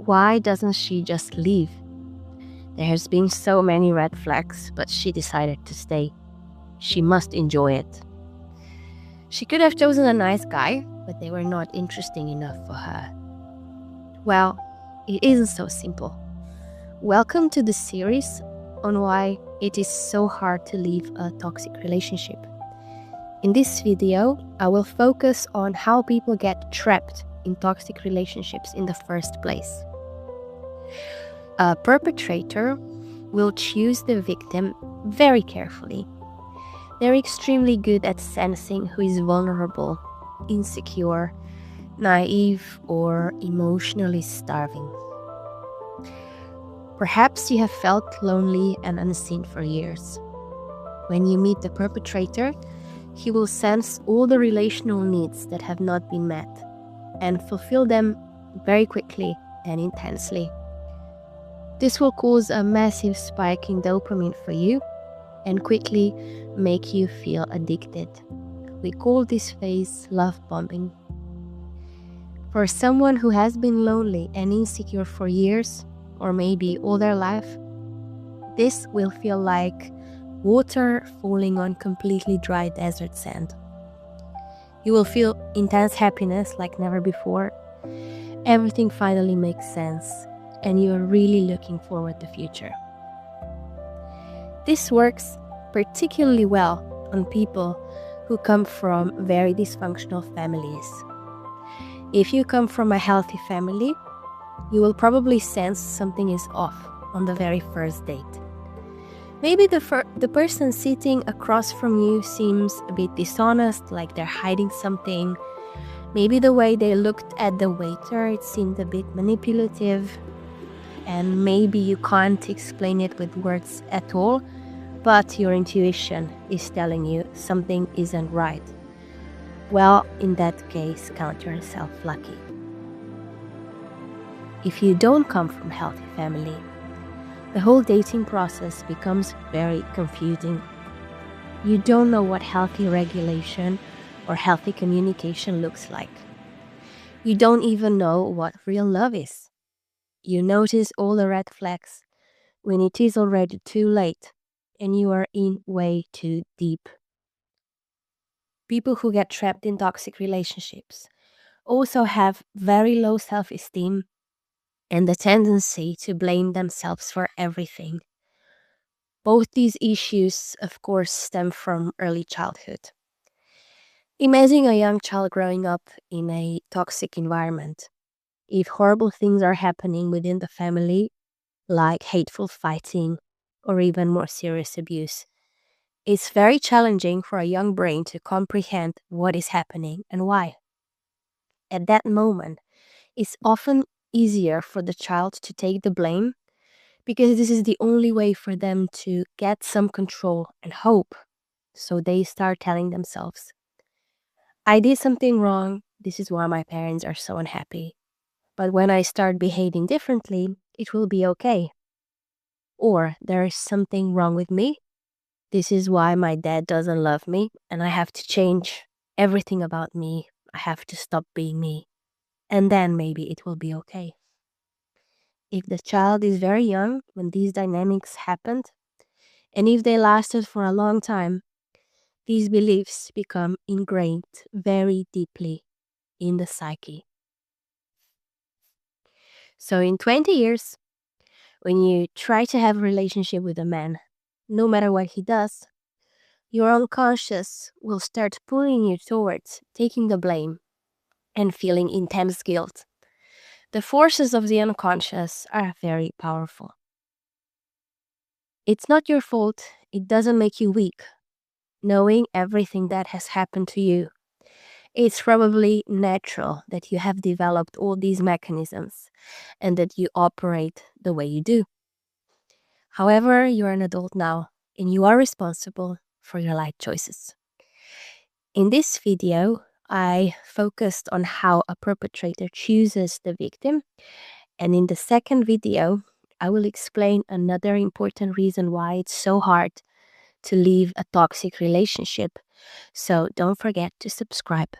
why doesn't she just leave? There has been so many red flags, but she decided to stay. She must enjoy it. She could have chosen a nice guy, but they were not interesting enough for her. Well, it isn't so simple. Welcome to the series on why it is so hard to leave a toxic relationship. In this video, I will focus on how people get trapped in toxic relationships in the first place. A perpetrator will choose the victim very carefully. They're extremely good at sensing who is vulnerable, insecure, naive, or emotionally starving. Perhaps you have felt lonely and unseen for years. When you meet the perpetrator, he will sense all the relational needs that have not been met and fulfill them very quickly and intensely. This will cause a massive spike in dopamine for you and quickly make you feel addicted. We call this phase love bombing. For someone who has been lonely and insecure for years, or maybe all their life, this will feel like water falling on completely dry desert sand. You will feel intense happiness like never before. Everything finally makes sense, and you are really looking forward to the future. This works particularly well on people who come from very dysfunctional families. If you come from a healthy family, you will probably sense something is off on the very first date. Maybe the person sitting across from you seems a bit dishonest, like they're hiding something. Maybe the way they looked at the waiter, it seemed a bit manipulative. And maybe you can't explain it with words at all, but your intuition is telling you something isn't right. Well, in that case, count yourself lucky. If you don't come from a healthy family, the whole dating process becomes very confusing. You don't know what healthy regulation or healthy communication looks like. You don't even know what real love is. You notice all the red flags when it is already too late and you are in way too deep. People who get trapped in toxic relationships also have very low self-esteem and the tendency to blame themselves for everything. Both these issues, of course, stem from early childhood. Imagine a young child growing up in a toxic environment. If horrible things are happening within the family, like hateful fighting or even more serious abuse, it's very challenging for a young brain to comprehend what is happening and why. At that moment, it's often easier for the child to take the blame because this is the only way for them to get some control and hope. So they start telling themselves, I did something wrong, this is why my parents are so unhappy. But when I start behaving differently, it will be okay. Or there is something wrong with me, this is why my dad doesn't love me and I have to change everything about me. I have to stop being me. And then maybe it will be okay. If the child is very young when these dynamics happened, and if they lasted for a long time, these beliefs become ingrained very deeply in the psyche. So in 20 years, when you try to have a relationship with a man, no matter what he does, your unconscious will start pulling you towards taking the blame and feeling intense guilt. The forces of the unconscious are very powerful. It's not your fault. It doesn't make you weak. Knowing everything that has happened to you, it's probably natural that you have developed all these mechanisms and that you operate the way you do. However, you're an adult now and you are responsible for your life choices. In this video, I focused on how a perpetrator chooses the victim, and in the second video, I will explain another important reason why it's so hard to leave a toxic relationship. So don't forget to subscribe.